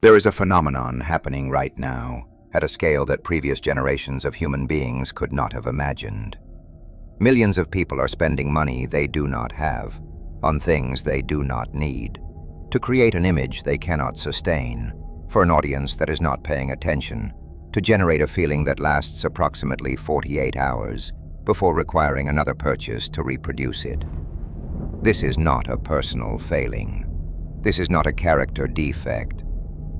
There is a phenomenon happening right now at a scale that previous generations of human beings could not have imagined. Millions of people are spending money they do not have, on things they do not need, to create an image they cannot sustain, for an audience that is not paying attention, to generate a feeling that lasts approximately 48 hours before requiring another purchase to reproduce it. This is not a personal failing. This is not a character defect.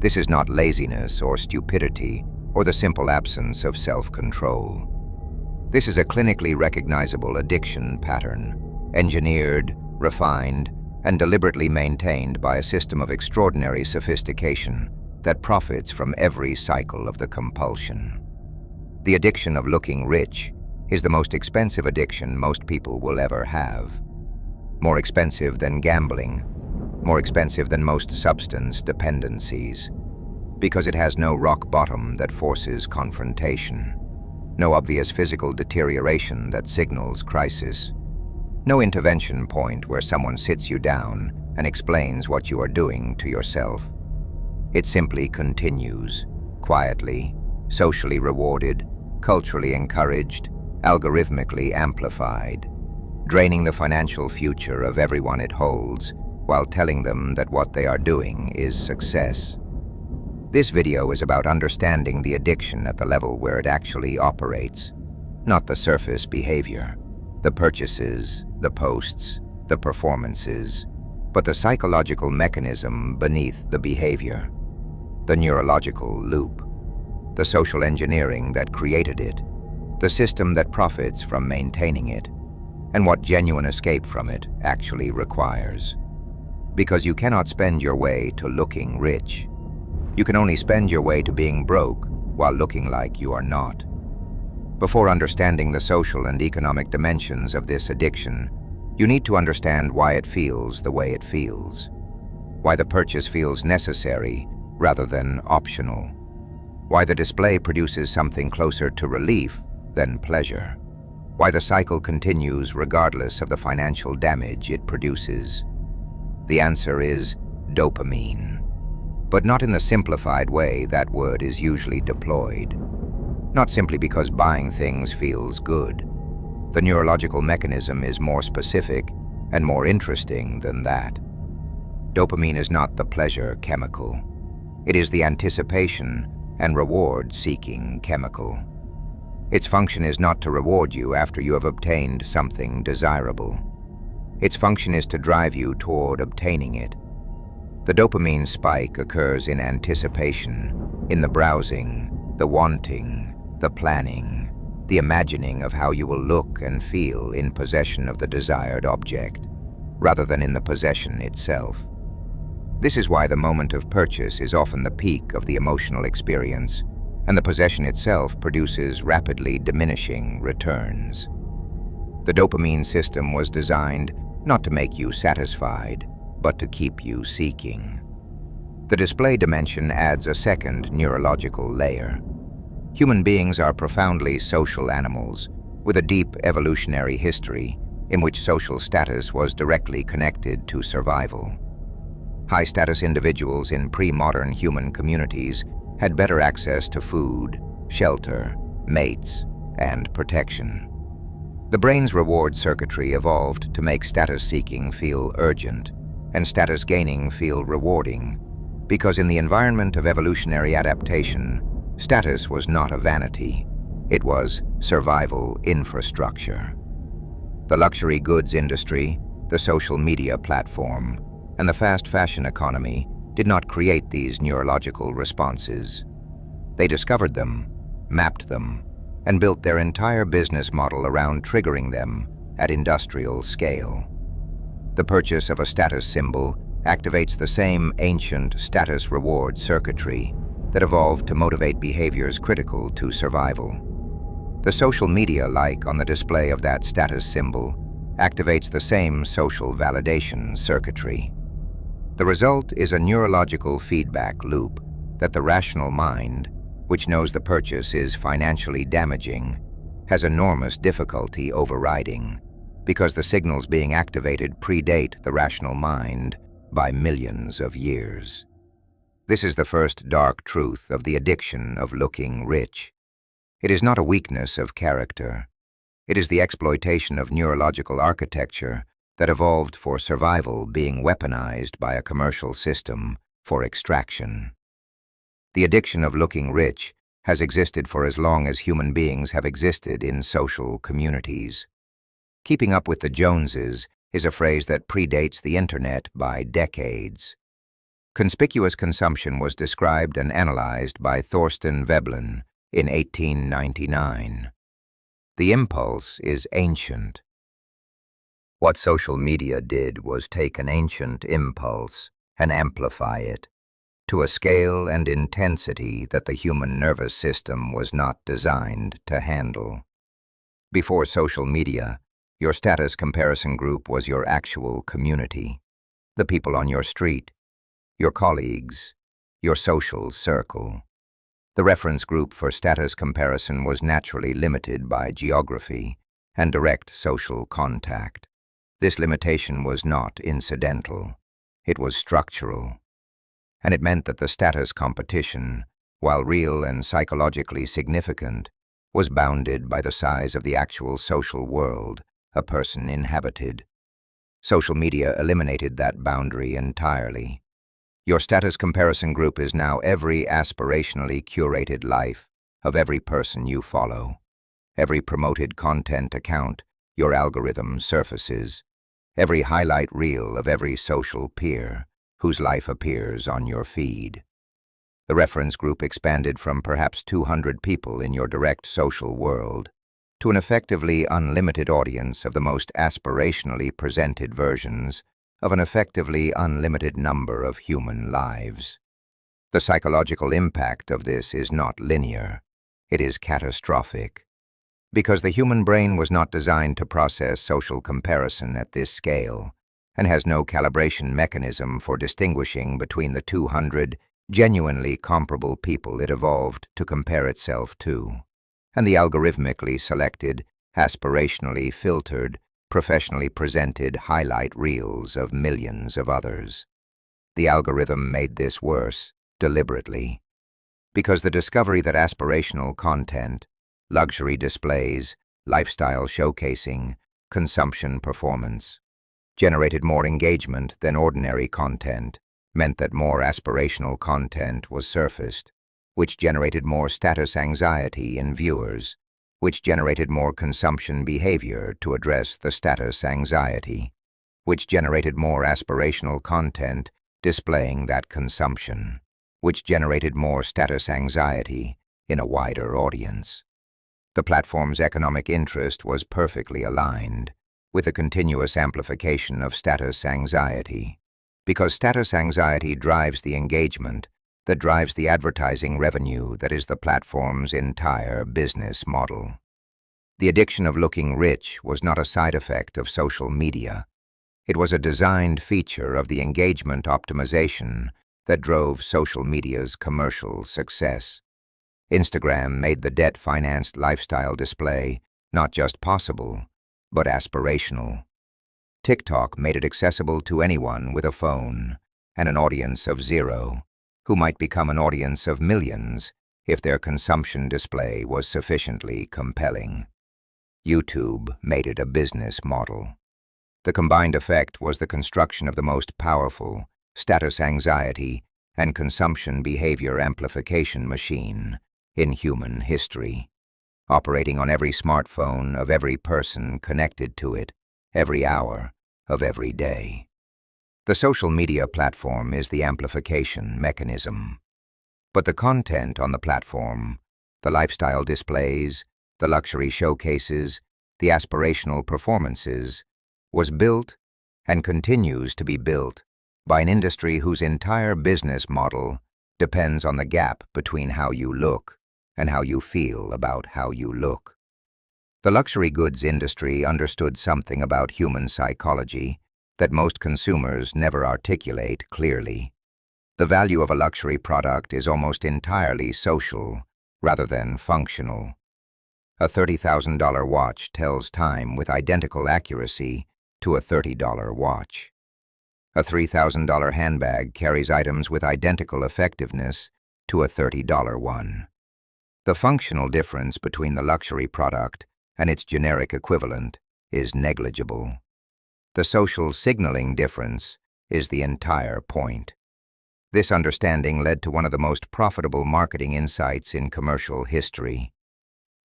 This is not laziness or stupidity or the simple absence of self-control. This is a clinically recognizable addiction pattern, engineered, refined, and deliberately maintained by a system of extraordinary sophistication that profits from every cycle of the compulsion. The addiction of looking rich is the most expensive addiction most people will ever have. More expensive than gambling, more expensive than most substance dependencies, because it has no rock bottom that forces confrontation, no obvious physical deterioration that signals crisis, no intervention point where someone sits you down and explains what you are doing to yourself. It simply continues, quietly, socially rewarded, culturally encouraged, algorithmically amplified, draining the financial future of everyone it holds while telling them that what they are doing is success. This video is about understanding the addiction at the level where it actually operates, not the surface behavior, the purchases, the posts, the performances, but the psychological mechanism beneath the behavior, the neurological loop, the social engineering that created it, the system that profits from maintaining it, and what genuine escape from it actually requires. Because you cannot spend your way to looking rich. You can only spend your way to being broke while looking like you are not. Before understanding the social and economic dimensions of this addiction, you need to understand why it feels the way it feels, why the purchase feels necessary rather than optional, why the display produces something closer to relief than pleasure, why the cycle continues regardless of the financial damage it produces. The answer is dopamine, but not in the simplified way that word is usually deployed. Not simply because buying things feels good. The neurological mechanism is more specific and more interesting than that. Dopamine is not the pleasure chemical. It is the anticipation and reward-seeking chemical. Its function is not to reward you after you have obtained something desirable. Its function is to drive you toward obtaining it. The dopamine spike occurs in anticipation, in the browsing, the wanting, the planning, the imagining of how you will look and feel in possession of the desired object, rather than in the possession itself. This is why the moment of purchase is often the peak of the emotional experience, and the possession itself produces rapidly diminishing returns. The dopamine system was designed not to make you satisfied, but to keep you seeking. The display dimension adds a second neurological layer. Human beings are profoundly social animals, with a deep evolutionary history in which social status was directly connected to survival. High-status individuals in pre-modern human communities had better access to food, shelter, mates, and protection. The brain's reward circuitry evolved to make status-seeking feel urgent and status-gaining feel rewarding, because in the environment of evolutionary adaptation, status was not a vanity, it was survival infrastructure. The luxury goods industry, the social media platform, and the fast fashion economy did not create these neurological responses. They discovered them, mapped them, and built their entire business model around triggering them at industrial scale. The purchase of a status symbol activates the same ancient status reward circuitry that evolved to motivate behaviors critical to survival. The social media like on the display of that status symbol activates the same social validation circuitry. The result is a neurological feedback loop that the rational mind, which knows the purchase is financially damaging, has enormous difficulty overriding, because the signals being activated predate the rational mind by millions of years. This is the first dark truth of the addiction of looking rich. It is not a weakness of character. It is the exploitation of neurological architecture that evolved for survival being weaponized by a commercial system for extraction. The addiction of looking rich has existed for as long as human beings have existed in social communities. Keeping up with the Joneses is a phrase that predates the internet by decades. Conspicuous consumption was described and analyzed by Thorsten Veblen in 1899. The impulse is ancient. What social media did was take an ancient impulse and amplify it to a scale and intensity that the human nervous system was not designed to handle. Before social media, your status comparison group was your actual community, the people on your street, your colleagues, your social circle. The reference group for status comparison was naturally limited by geography and direct social contact. This limitation was not incidental. It was structural. And it meant that the status competition, while real and psychologically significant, was bounded by the size of the actual social world a person inhabited. Social media eliminated that boundary entirely. Your status comparison group is now every aspirationally curated life of every person you follow, every promoted content account your algorithm surfaces, every highlight reel of every social peer whose life appears on your feed. The reference group expanded from perhaps 200 people in your direct social world to an effectively unlimited audience of the most aspirationally presented versions of an effectively unlimited number of human lives. The psychological impact of this is not linear. It is catastrophic. Because the human brain was not designed to process social comparison at this scale and has no calibration mechanism for distinguishing between the 200 genuinely comparable people it evolved to compare itself to, and the algorithmically selected, aspirationally filtered, professionally presented highlight reels of millions of others. The algorithm made this worse, deliberately, because the discovery that aspirational content, luxury displays, lifestyle showcasing, consumption performance, generated more engagement than ordinary content meant that more aspirational content was surfaced, which generated more status anxiety in viewers, which generated more consumption behavior to address the status anxiety, which generated more aspirational content displaying that consumption, which generated more status anxiety in a wider audience. The platform's economic interest was perfectly aligned with a continuous amplification of status anxiety, because status anxiety drives the engagement that drives the advertising revenue that is the platform's entire business model. The addiction of looking rich was not a side effect of social media. It was a designed feature of the engagement optimization that drove social media's commercial success. Instagram made the debt-financed lifestyle display not just possible, but aspirational. TikTok made it accessible to anyone with a phone and an audience of zero, who might become an audience of millions if their consumption display was sufficiently compelling. YouTube made it a business model. The combined effect was the construction of the most powerful status anxiety and consumption behavior amplification machine in human history, operating on every smartphone of every person connected to it every hour of every day. The social media platform is the amplification mechanism. But the content on the platform, the lifestyle displays, the luxury showcases, the aspirational performances, was built and continues to be built by an industry whose entire business model depends on the gap between how you look and how you feel about how you look. The luxury goods industry understood something about human psychology that most consumers never articulate clearly. The value of a luxury product is almost entirely social rather than functional. A $30,000 watch tells time with identical accuracy to a $30 watch. A $3,000 handbag carries items with identical effectiveness to a $30 one. The functional difference between the luxury product and its generic equivalent is negligible. The social signaling difference is the entire point. This understanding led to one of the most profitable marketing insights in commercial history.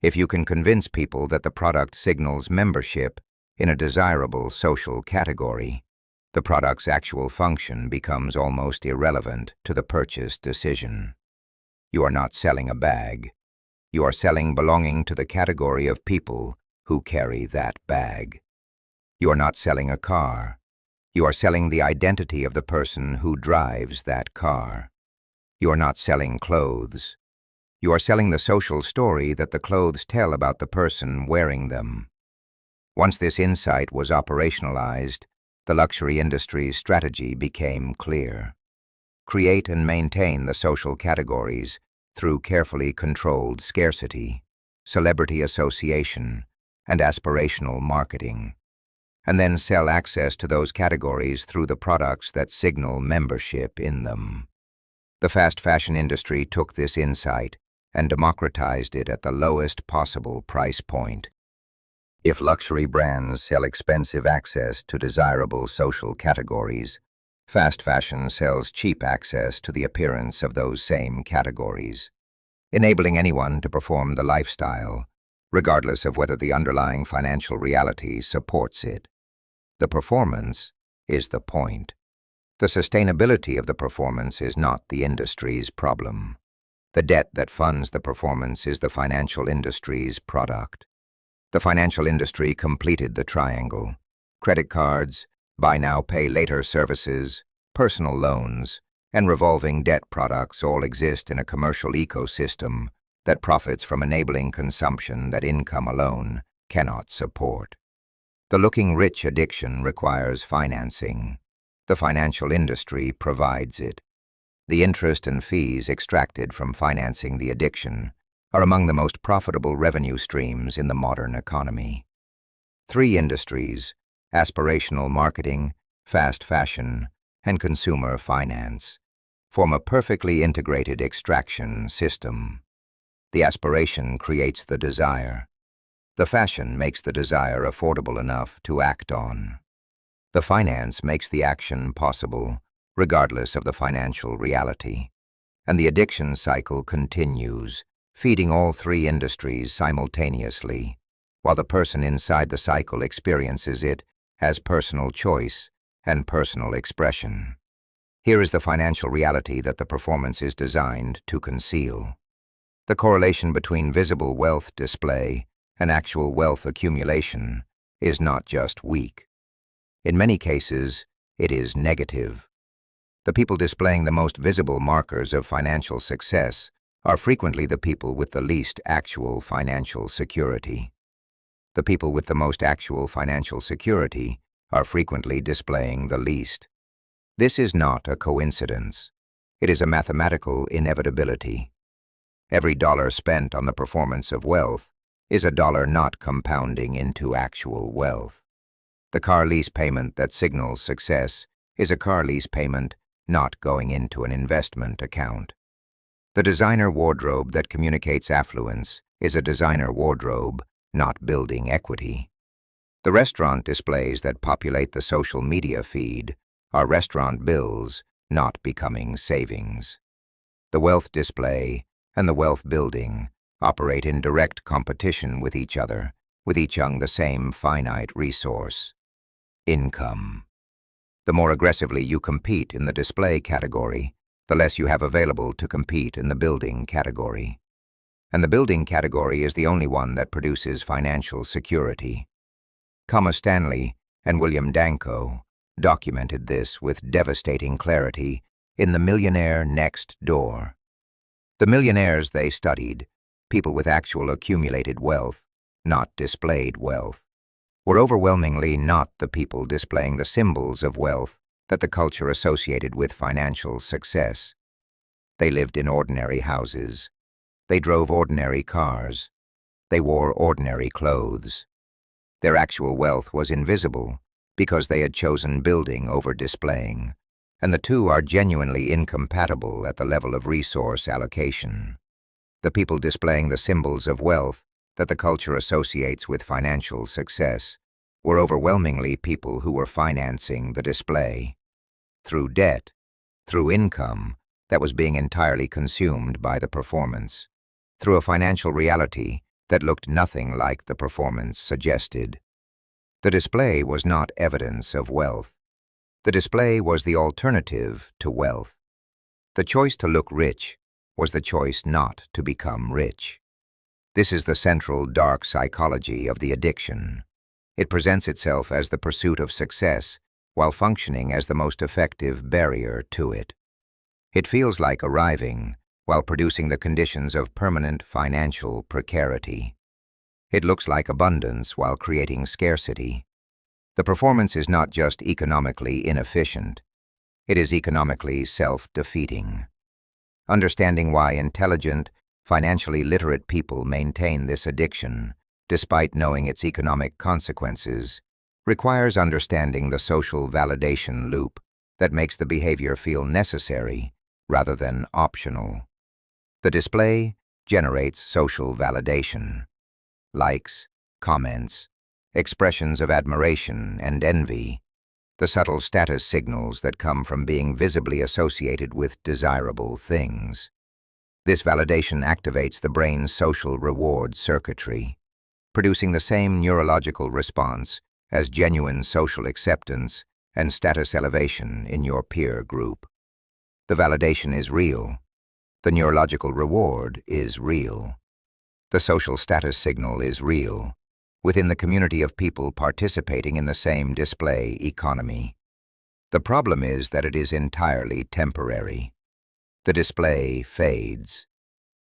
If you can convince people that the product signals membership in a desirable social category, the product's actual function becomes almost irrelevant to the purchase decision. You are not selling a bag. You are selling belonging to the category of people who carry that bag. You are not selling a car. You are selling the identity of the person who drives that car. You are not selling clothes. You are selling the social story that the clothes tell about the person wearing them. Once this insight was operationalized, the luxury industry's strategy became clear. Create and maintain the social categories through carefully controlled scarcity, celebrity association, and aspirational marketing, and then sell access to those categories through the products that signal membership in them. The fast fashion industry took this insight and democratized it at the lowest possible price point. If luxury brands sell expensive access to desirable social categories, fast fashion sells cheap access to the appearance of those same categories, enabling anyone to perform the lifestyle, regardless of whether the underlying financial reality supports it. The performance is the point. The sustainability of the performance is not the industry's problem. The debt that funds the performance is the financial industry's product. The financial industry completed the triangle. Credit cards, buy now, pay later services, personal loans, and revolving debt products all exist in a commercial ecosystem that profits from enabling consumption that income alone cannot support. The looking rich addiction requires financing. The financial industry provides it. The interest and fees extracted from financing the addiction are among the most profitable revenue streams in the modern economy. Three industries, aspirational marketing, fast fashion, and consumer finance, form a perfectly integrated extraction system. The aspiration creates the desire. The fashion makes the desire affordable enough to act on. The finance makes the action possible, regardless of the financial reality. And the addiction cycle continues, feeding all three industries simultaneously, while the person inside the cycle experiences it as personal choice and personal expression. Here is the financial reality that the performance is designed to conceal. The correlation between visible wealth display and actual wealth accumulation is not just weak. In many cases, it is negative. The people displaying the most visible markers of financial success are frequently the people with the least actual financial security. The people with the most actual financial security are frequently displaying the least. This is not a coincidence. It is a mathematical inevitability. Every dollar spent on the performance of wealth is a dollar not compounding into actual wealth. The car lease payment that signals success is a car lease payment not going into an investment account. The designer wardrobe that communicates affluence is a designer wardrobe not building equity. The restaurant displays that populate the social media feed are restaurant bills not becoming savings. The wealth display and the wealth building operate in direct competition with each other, with each on the same finite resource: income. The more aggressively you compete in the display category, the less you have available to compete in the building category. And the building category is the only one that produces financial security. Thomas Stanley and William Danko documented this with devastating clarity in The Millionaire Next Door. The millionaires they studied, people with actual accumulated wealth, not displayed wealth, were overwhelmingly not the people displaying the symbols of wealth that the culture associated with financial success. They lived in ordinary houses. They drove ordinary cars. They wore ordinary clothes. Their actual wealth was invisible because they had chosen building over displaying, and the two are genuinely incompatible at the level of resource allocation. The people displaying the symbols of wealth that the culture associates with financial success were overwhelmingly people who were financing the display through debt, through income that was being entirely consumed by the performance, through a financial reality that looked nothing like the performance suggested. The display was not evidence of wealth. The display was the alternative to wealth. The choice to look rich was the choice not to become rich. This is the central dark psychology of the addiction. It presents itself as the pursuit of success while functioning as the most effective barrier to it. It feels like arriving while producing the conditions of permanent financial precarity. It looks like abundance while creating scarcity. The performance is not just economically inefficient, it is economically self-defeating. Understanding why intelligent, financially literate people maintain this addiction, despite knowing its economic consequences, requires understanding the social validation loop that makes the behavior feel necessary rather than optional. The display generates social validation. Likes, comments, expressions of admiration and envy, the subtle status signals that come from being visibly associated with desirable things. This validation activates the brain's social reward circuitry, producing the same neurological response as genuine social acceptance and status elevation in your peer group. The validation is real. The neurological reward is real. The social status signal is real, within the community of people participating in the same display economy. The problem is that it is entirely temporary. The display fades.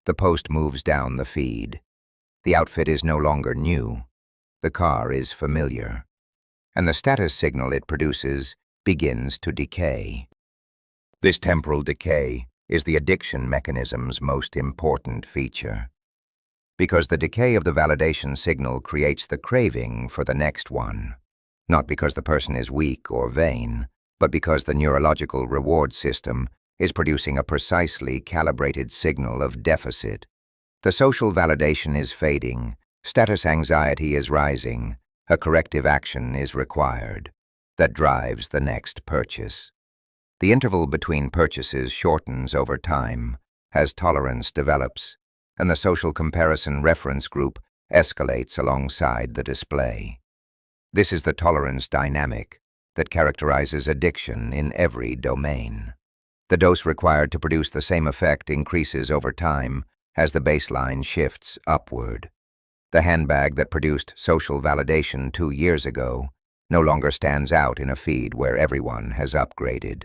The post moves down the feed. The outfit is no longer new. The car is familiar. And the status signal it produces begins to decay. This temporal decay is the addiction mechanism's most important feature, because the decay of the validation signal creates the craving for the next one, not because the person is weak or vain, but because the neurological reward system is producing a precisely calibrated signal of deficit. The social validation is fading, status anxiety is rising, a corrective action is required that drives the next purchase. The interval between purchases shortens over time as tolerance develops, and the social comparison reference group escalates alongside the display. This is the tolerance dynamic that characterizes addiction in every domain. The dose required to produce the same effect increases over time as the baseline shifts upward. The handbag that produced social validation 2 years ago no longer stands out in a feed where everyone has upgraded.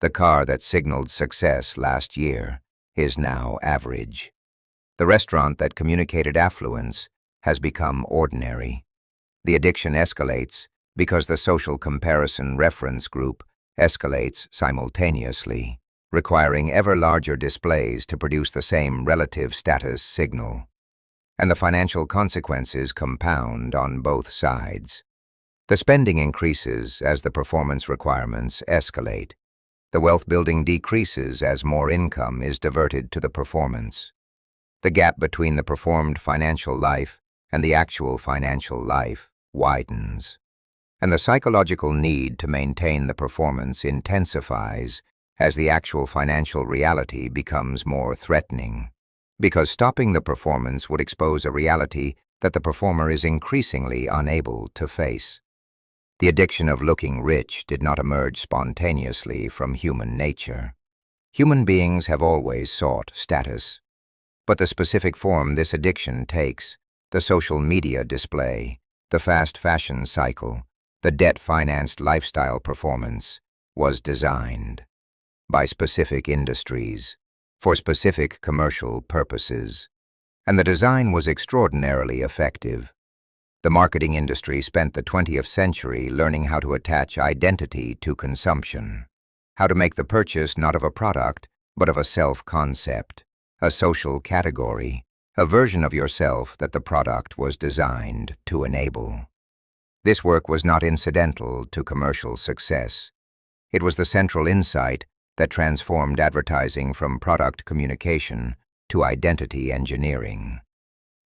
The car that signaled success last year is now average. The restaurant that communicated affluence has become ordinary. The addiction escalates because the social comparison reference group escalates simultaneously, requiring ever larger displays to produce the same relative status signal. And the financial consequences compound on both sides. The spending increases as the performance requirements escalate. The wealth building decreases as more income is diverted to the performance. The gap between the performed financial life and the actual financial life widens. And the psychological need to maintain the performance intensifies as the actual financial reality becomes more threatening, because stopping the performance would expose a reality that the performer is increasingly unable to face. The addiction of looking rich did not emerge spontaneously from human nature. Human beings have always sought status. But the specific form this addiction takes, the social media display, the fast fashion cycle, the debt-financed lifestyle performance, was designed by specific industries for specific commercial purposes, and the design was extraordinarily effective. The marketing industry spent the 20th century learning how to attach identity to consumption, how to make the purchase not of a product, but of a self-concept, a social category, a version of yourself that the product was designed to enable. This work was not incidental to commercial success. It was the central insight that transformed advertising from product communication to identity engineering.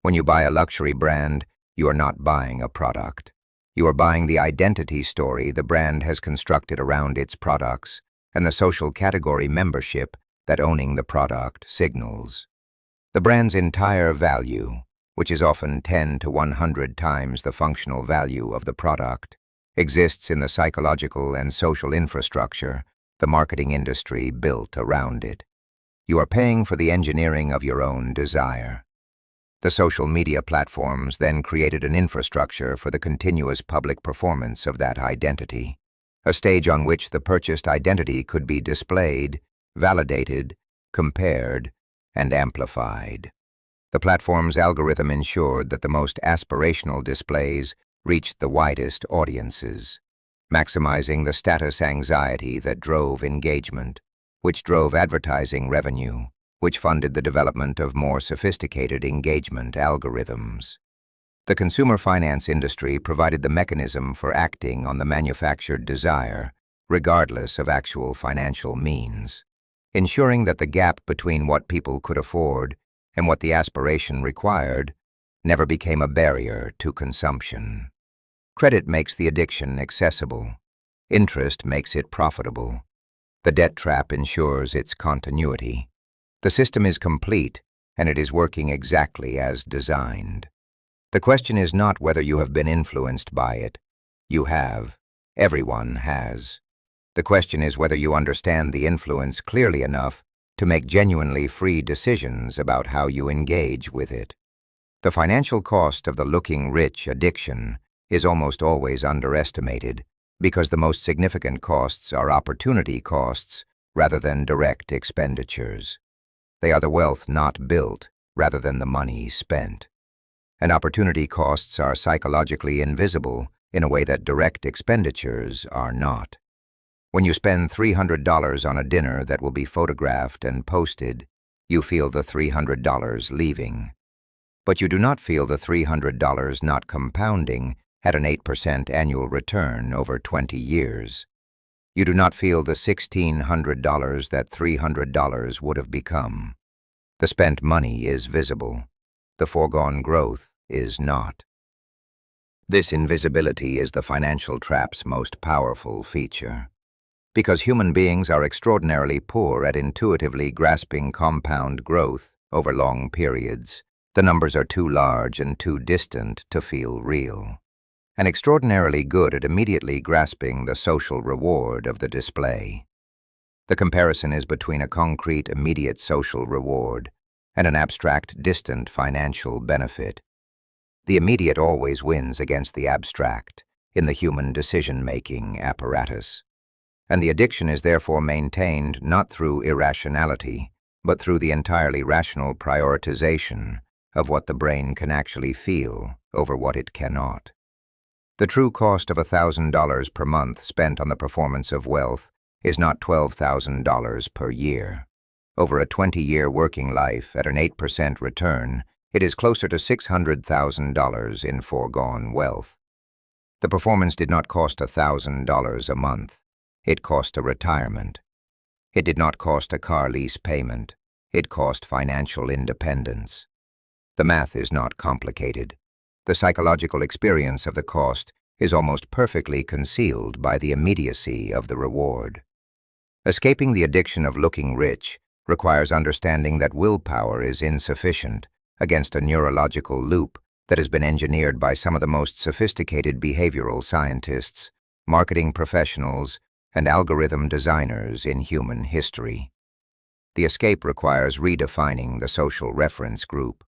When you buy a luxury brand, you are not buying a product. You are buying the identity story the brand has constructed around its products and the social category membership that owning the product signals. The brand's entire value, which is often 10 to 100 times the functional value of the product, exists in the psychological and social infrastructure the marketing industry built around it. You are paying for the engineering of your own desire. The social media platforms then created an infrastructure for the continuous public performance of that identity, a stage on which the purchased identity could be displayed, validated, compared, and amplified. The platform's algorithm ensured that the most aspirational displays reached the widest audiences, maximizing the status anxiety that drove engagement, which drove advertising revenue, which funded the development of more sophisticated engagement algorithms. The consumer finance industry provided the mechanism for acting on the manufactured desire, regardless of actual financial means, ensuring that the gap between what people could afford and what the aspiration required never became a barrier to consumption. Credit makes the addiction accessible. Interest makes it profitable. The debt trap ensures its continuity. The system is complete, and it is working exactly as designed. The question is not whether you have been influenced by it. You have. Everyone has. The question is whether you understand the influence clearly enough to make genuinely free decisions about how you engage with it. The financial cost of the looking rich addiction is almost always underestimated because the most significant costs are opportunity costs rather than direct expenditures. They are the wealth not built rather than the money spent. And opportunity costs are psychologically invisible in a way that direct expenditures are not. When you spend $300 on a dinner that will be photographed and posted, you feel the $300 leaving. But you do not feel the $300 not compounding at an 8% annual return over 20 years. You do not feel the $1,600 that $300 would have become. The spent money is visible. The foregone growth is not. This invisibility is the financial trap's most powerful feature. Because human beings are extraordinarily poor at intuitively grasping compound growth over long periods, the numbers are too large and too distant to feel real, and extraordinarily good at immediately grasping the social reward of the display. The comparison is between a concrete, immediate social reward and an abstract, distant financial benefit. The immediate always wins against the abstract in the human decision-making apparatus, and the addiction is therefore maintained not through irrationality, but through the entirely rational prioritization of what the brain can actually feel over what it cannot. The true cost of $1,000 per month spent on the performance of wealth is not $12,000 per year. Over a 20-year working life at an 8% return, it is closer to $600,000 in foregone wealth. The performance did not cost $1,000 a month. It cost a retirement. It did not cost a car lease payment. It cost financial independence. The math is not complicated. The psychological experience of the cost is almost perfectly concealed by the immediacy of the reward. Escaping the addiction of looking rich requires understanding that willpower is insufficient against a neurological loop that has been engineered by some of the most sophisticated behavioral scientists, marketing professionals, and algorithm designers in human history. The escape requires redefining the social reference group,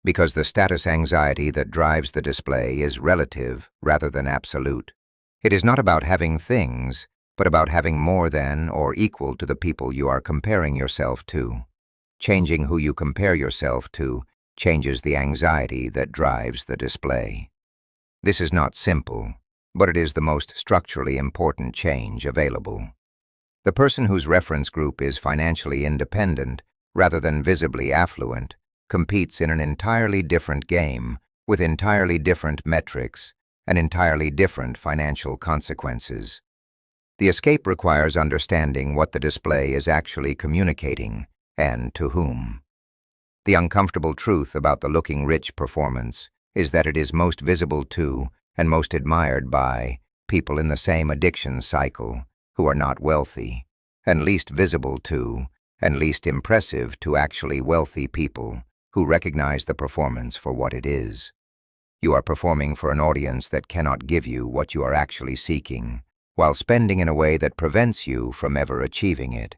because the status anxiety that drives the display is relative rather than absolute. It is not about having things, but about having more than or equal to the people you are comparing yourself to. Changing who you compare yourself to changes the anxiety that drives the display. This is not simple, but it is the most structurally important change available. The person whose reference group is financially independent, rather than visibly affluent, competes in an entirely different game with entirely different metrics and entirely different financial consequences. The escape requires understanding what the display is actually communicating and to whom. The uncomfortable truth about the looking rich performance is that it is most visible to and most admired by people in the same addiction cycle who are not wealthy, and least visible to and least impressive to actually wealthy people who recognize the performance for what it is. You are performing for an audience that cannot give you what you are actually seeking, while spending in a way that prevents you from ever achieving it.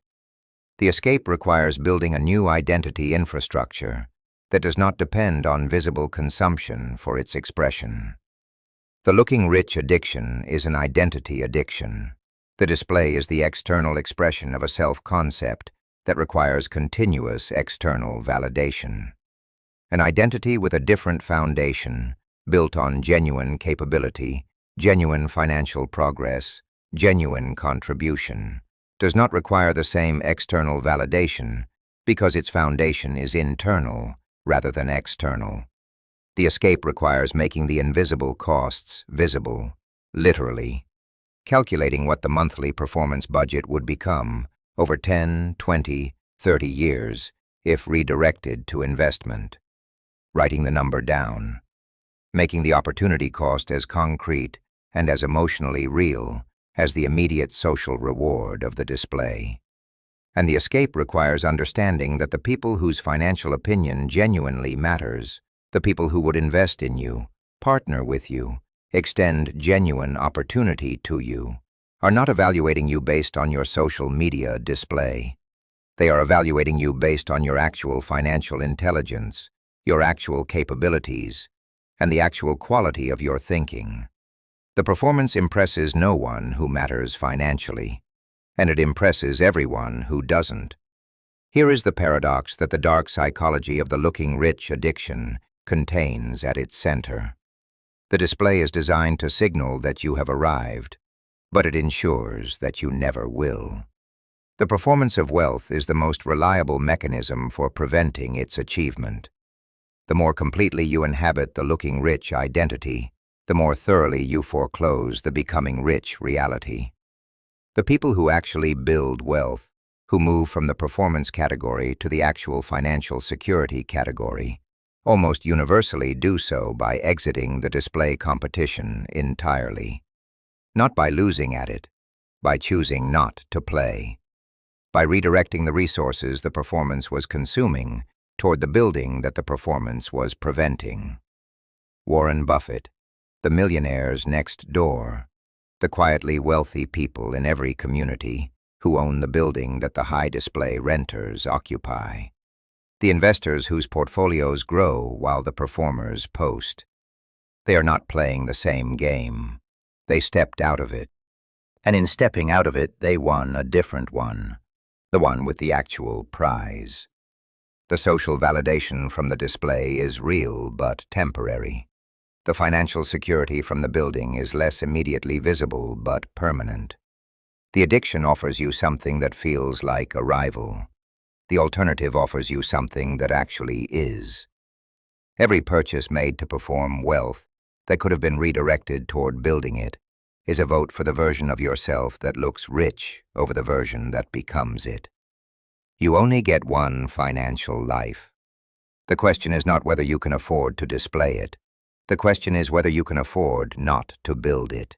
The escape requires building a new identity infrastructure that does not depend on visible consumption for its expression. The looking rich addiction is an identity addiction. The display is the external expression of a self-concept that requires continuous external validation. An identity with a different foundation, built on genuine capability, genuine financial progress, genuine contribution, does not require the same external validation because its foundation is internal rather than external. The escape requires making the invisible costs visible, literally, calculating what the monthly performance budget would become over 10, 20, 30 years if redirected to investment. Writing the number down, making the opportunity cost as concrete and as emotionally real as the immediate social reward of the display. And the escape requires understanding that the people whose financial opinion genuinely matters, the people who would invest in you, partner with you, extend genuine opportunity to you, are not evaluating you based on your social media display. They are evaluating you based on your actual financial intelligence, your actual capabilities, and the actual quality of your thinking. The performance impresses no one who matters financially, and it impresses everyone who doesn't. Here is the paradox that the dark psychology of the looking rich addiction contains at its center. The display is designed to signal that you have arrived, but it ensures that you never will. The performance of wealth is the most reliable mechanism for preventing its achievement. The more completely you inhabit the looking rich identity, the more thoroughly you foreclose the becoming rich reality. The people who actually build wealth, who move from the performance category to the actual financial security category, almost universally do so by exiting the display competition entirely. Not by losing at it, by choosing not to play. By redirecting the resources the performance was consuming toward the building that the performance was preventing. Warren Buffett, the millionaires next door, the quietly wealthy people in every community who own the building that the high-display renters occupy. The investors whose portfolios grow while the performers post. They are not playing the same game. They stepped out of it. And in stepping out of it, they won a different one, the one with the actual prize. The social validation from the display is real but temporary. The financial security from the building is less immediately visible but permanent. The addiction offers you something that feels like arrival. The alternative offers you something that actually is. Every purchase made to perform wealth that could have been redirected toward building it is a vote for the version of yourself that looks rich over the version that becomes it. You only get one financial life. The question is not whether you can afford to display it. The question is whether you can afford not to build it.